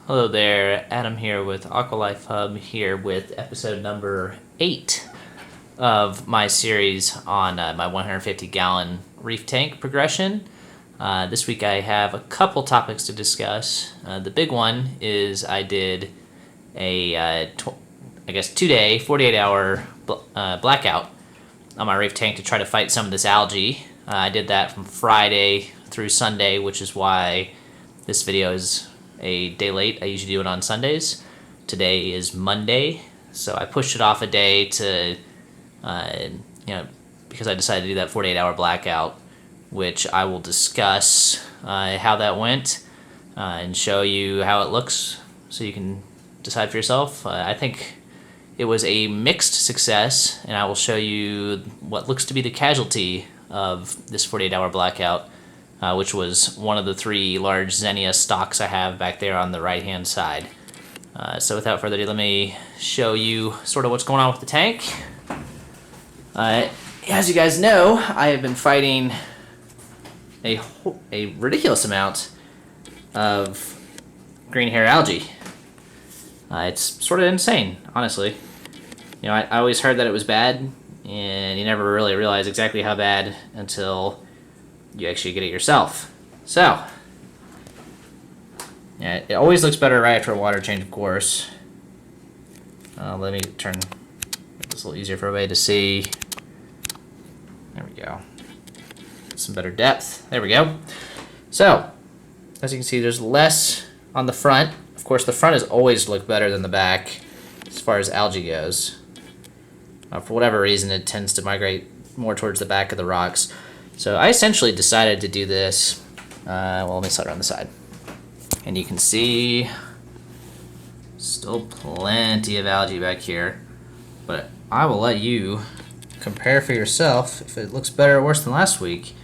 Hello there, Adam here with Aqualife Hub here with episode number 8 of my series on my 150-gallon reef tank progression. This week I have a couple topics to discuss. The big one is I did a 2-day, 48-hour blackout on my reef tank to try to fight some of this algae. I did that from Friday through Sunday, which is why this video is a day late. I usually do it on Sundays. Today is Monday, so I pushed it off a day to, because I decided to do that 48-hour blackout, which I will discuss how that went and show you how it looks so you can decide for yourself. I think it was a mixed success, and I will show you what looks to be the casualty of this 48-hour blackout, which was one of the 3 large Xenia stocks I have back there on the right-hand side. So without further ado, let me show you sort of what's going on with the tank. As you guys know, I have been fighting a ridiculous amount of green hair algae. It's sort of insane, honestly. I always heard that it was bad, and you never really realize exactly how bad until you actually get it yourself. So, yeah, it always looks better right after a water change, of course. Let me make this a little easier for everybody to see. There we go. Some better depth. There we go. So, as you can see, there's less on the front. Of course, the front has always looked better than the back as far as algae goes. For whatever reason, it tends to migrate more towards the back of the rocks. So I essentially decided to do this, let me set it on the side. And you can see still plenty of algae back here, but I will let you compare for yourself if it looks better or worse than last week.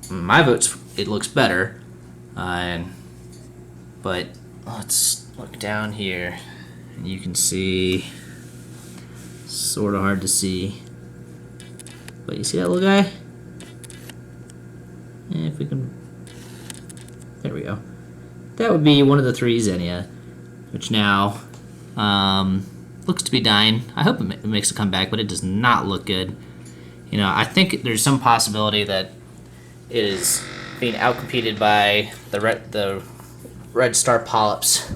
My vote's it looks better, but let's look down here, and you can see, sort of hard to see, but you see that little guy? If we can, there we go. That would be one of the 3 Xenia, which now looks to be dying. I hope it makes a comeback, but it does not look good. I think there's some possibility that it is being outcompeted by the red star polyps,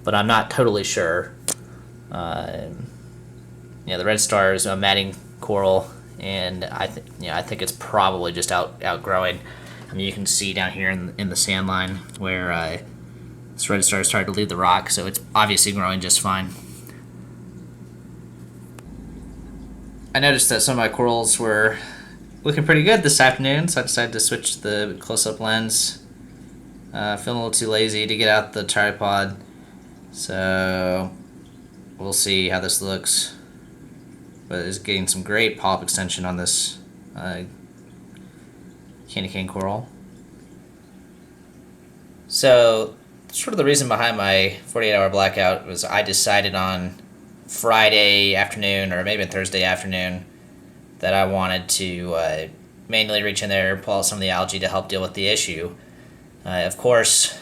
but I'm not totally sure. The red star is a matting coral, and I think it's probably just outgrowing. I mean, you can see down here in the sand line where this red star started to leave the rock, so it's obviously growing just fine. I noticed that some of my corals were looking pretty good this afternoon, so I decided to switch the close-up lens. Feeling a little too lazy to get out the tripod, so we'll see how this looks. But it's getting some great polyp extension on this candy cane coral. So, sort of the reason behind my 48-hour blackout was I decided on Friday afternoon, or maybe Thursday afternoon, that I wanted to manually reach in there and pull out some of the algae to help deal with the issue. Of course,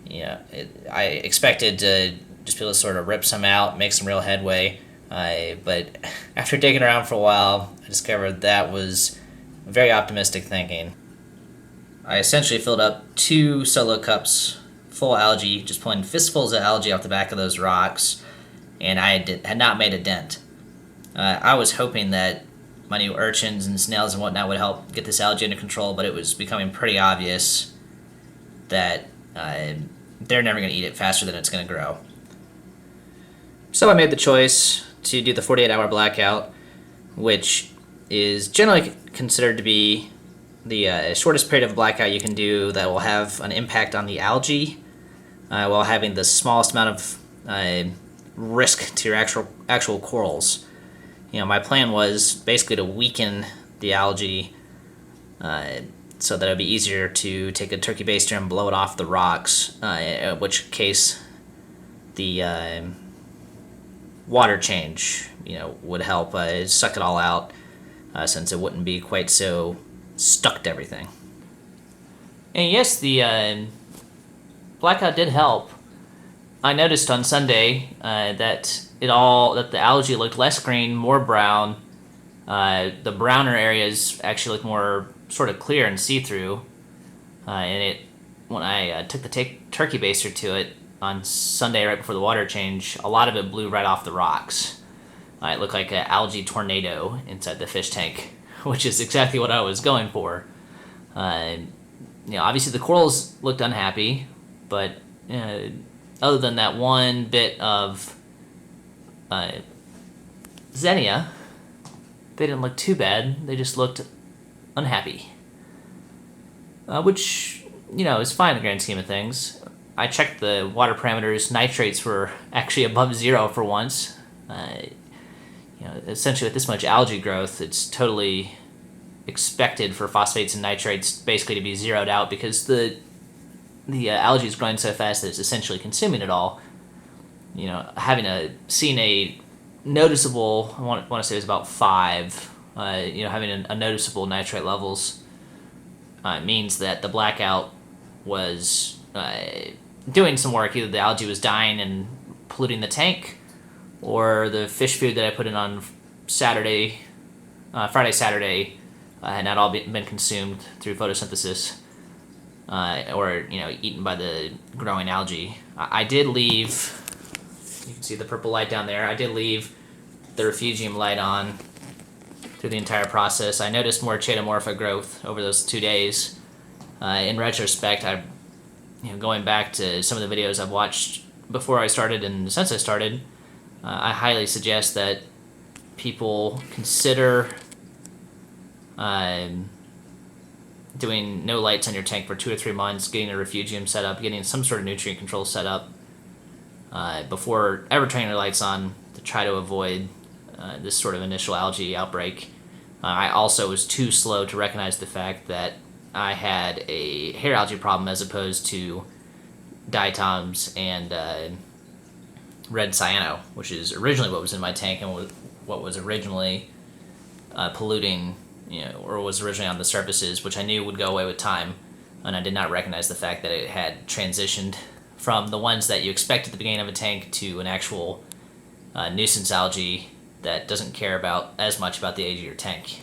I expected to just be able to sort of rip some out, make some real headway. But after digging around for a while, I discovered that was very optimistic thinking. I essentially filled up 2 solo cups full of algae, just pulling fistfuls of algae off the back of those rocks, and I had not made a dent. I was hoping that my new urchins and snails and whatnot would help get this algae under control, but it was becoming pretty obvious that they're never going to eat it faster than it's going to grow. So I made the choice to do the 48-hour blackout, which is generally considered to be the shortest period of blackout you can do that will have an impact on the algae while having the smallest amount of risk to your actual corals. My plan was basically to weaken the algae so that it would be easier to take a turkey baster and blow it off the rocks, in which case the water change, would help suck it all out, since it wouldn't be quite so stuck to everything. And yes, the Blackout did help. I noticed on Sunday that the algae looked less green, more brown. The browner areas actually looked more sort of clear and see-through. When I took the turkey baster to it on Sunday right before the water change, a lot of it blew right off the rocks. It looked like an algae tornado inside the fish tank, which is exactly what I was going for. Obviously the corals looked unhappy, but other than that one bit of xenia, they didn't look too bad. They just looked unhappy, which is fine in the grand scheme of things. I checked the water parameters. Nitrates were actually above zero for once. Essentially with this much algae growth, it's totally expected for phosphates and nitrates basically to be zeroed out, because the algae is growing so fast that it's essentially consuming it all. Seeing a noticeable, I want to say it was about 5, having a noticeable nitrate levels means that the blackout was doing some work. Either the algae was dying and polluting the tank, or the fish food that I put in on Friday, Saturday, had not all been consumed through photosynthesis, or eaten by the growing algae. I did leave. You can see the purple light down there. I did leave the refugium light on through the entire process. I noticed more chaetomorpha growth over those 2 days. In retrospect, going back to some of the videos I've watched before I started and since I started, I highly suggest that people consider doing no lights on your tank for 2 or 3 months, getting a refugium set up, getting some sort of nutrient control set up before ever turning your lights on, to try to avoid this sort of initial algae outbreak. I also was too slow to recognize the fact that I had a hair algae problem as opposed to diatoms and red cyano, which is originally what was in my tank and what was originally polluting, or was originally on the surfaces, which I knew would go away with time, and I did not recognize the fact that it had transitioned from the ones that you expect at the beginning of a tank to an actual nuisance algae that doesn't care as much about the age of your tank.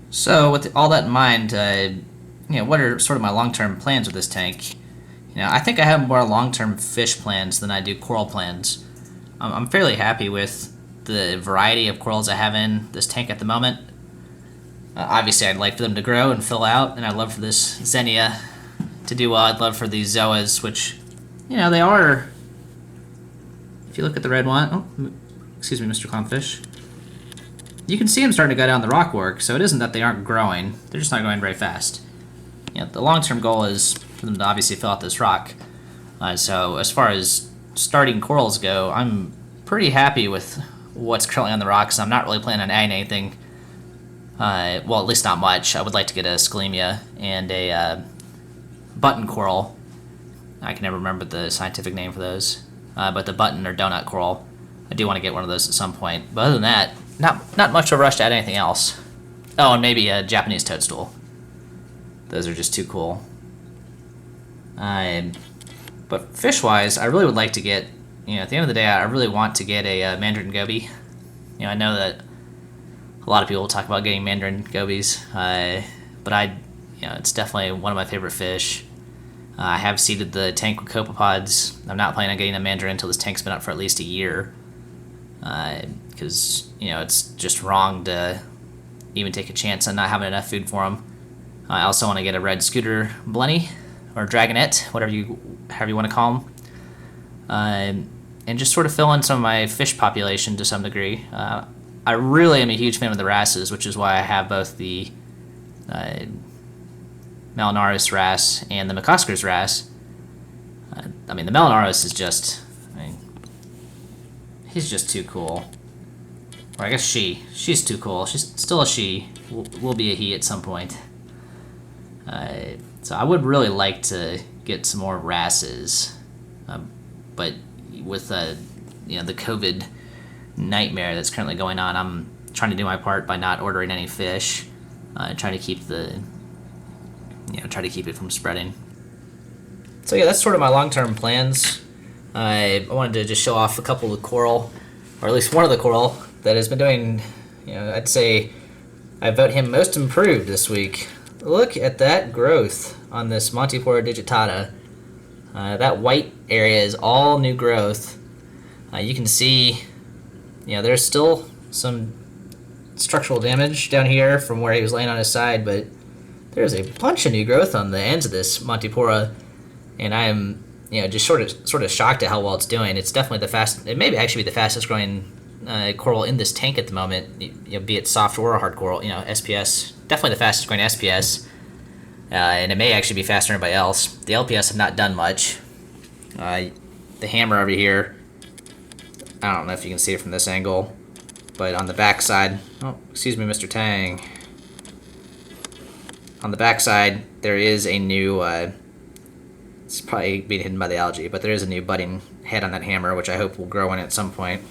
So with all that in mind, what are sort of my long-term plans with this tank? I think I have more long-term fish plans than I do coral plans. I'm fairly happy with the variety of corals I have in this tank at the moment. Obviously, I'd like for them to grow and fill out, and I'd love for this xenia to do well. I'd love for these zoas, which, they are. If you look at the red one, excuse me, Mr. Clownfish, you can see them starting to go down the rockwork, so it isn't that they aren't growing. They're just not growing very fast. The long-term goal is for them to obviously fill out this rock. So as far as starting corals go, I'm pretty happy with what's currently on the rocks. I'm not really planning on adding anything. Well, at least not much. I would like to get a scalemia and a button coral. I can never remember the scientific name for those. But the button or donut coral, I do want to get one of those at some point. But other than that, not much of a rush to add anything else. Oh, and maybe a Japanese toadstool. Those are just too cool. But fish-wise, I really would like to get, at the end of the day, I really want to get a mandarin goby. I know that a lot of people talk about getting mandarin gobies, but it's definitely one of my favorite fish. I have seeded the tank with copepods. I'm not planning on getting a mandarin until this tank's been up for at least a year, because it's just wrong to even take a chance on not having enough food for them. I also want to get a red scooter blenny, or dragonette, however you want to call them, and just sort of fill in some of my fish population to some degree. I really am a huge fan of the wrasses, which is why I have both the Melanaris wrasse and the McCosker's wrasse. The Melanaris is just, he's just too cool. Or I guess she's too cool. She's still a she. Will be a he at some point. So I would really like to get some more wrasses, but with the COVID nightmare that's currently going on, I'm trying to do my part by not ordering any fish, trying to keep it from spreading. So yeah, that's sort of my long-term plans. I wanted to just show off a couple of coral, or at least one of the coral that has been doing, I'd say I vote him most improved this week. Look at that growth on this Montipora digitata. That white area is all new growth. You can see, there's still some structural damage down here from where he was laying on his side, but there's a bunch of new growth on the ends of this Montipora, and I am, just sort of shocked at how well it's doing. It's definitely it may actually be the fastest growing coral in this tank at the moment, be it soft or hard coral, SPS. Definitely the fastest growing SPS, and it may actually be faster than everybody else. The LPS have not done much. The hammer over here, I don't know if you can see it from this angle, but on the back side, oh, excuse me, Mr. Tang. On the back side, there is a new, it's probably being hidden by the algae, but there is a new budding head on that hammer, which I hope will grow in at some point.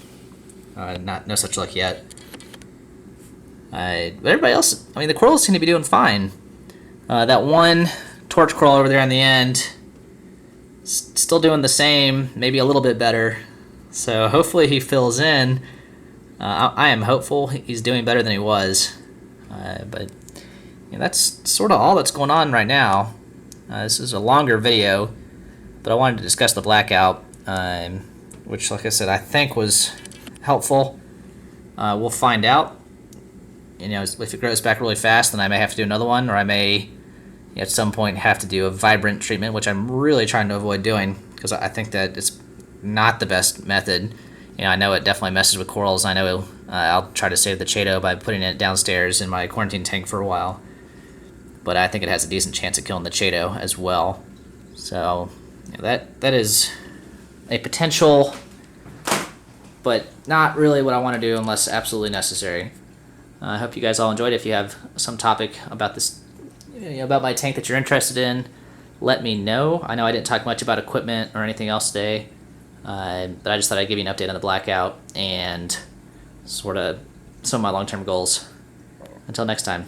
No such luck yet. But everybody else, the corals seem to be doing fine. That one torch coral over there on the end, still doing the same, maybe a little bit better. So hopefully he fills in. I am hopeful he's doing better than he was. But that's sort of all that's going on right now. This is a longer video, but I wanted to discuss the blackout, which, like I said, I think was helpful. We'll find out. If it grows back really fast, then I may have to do another one, or I may at some point have to do a vibrant treatment, which I'm really trying to avoid doing because I think that it's not the best method. I know it definitely messes with corals. I know I'll try to save the chaeto by putting it downstairs in my quarantine tank for a while, but I think it has a decent chance of killing the chaeto as well. So that is a potential, but not really what I want to do unless absolutely necessary. I hope you guys all enjoyed. If you have some topic about this, about my tank that you're interested in, let me know. I know I didn't talk much about equipment or anything else today, but I just thought I'd give you an update on the blackout and sort of some of my long-term goals. Until next time.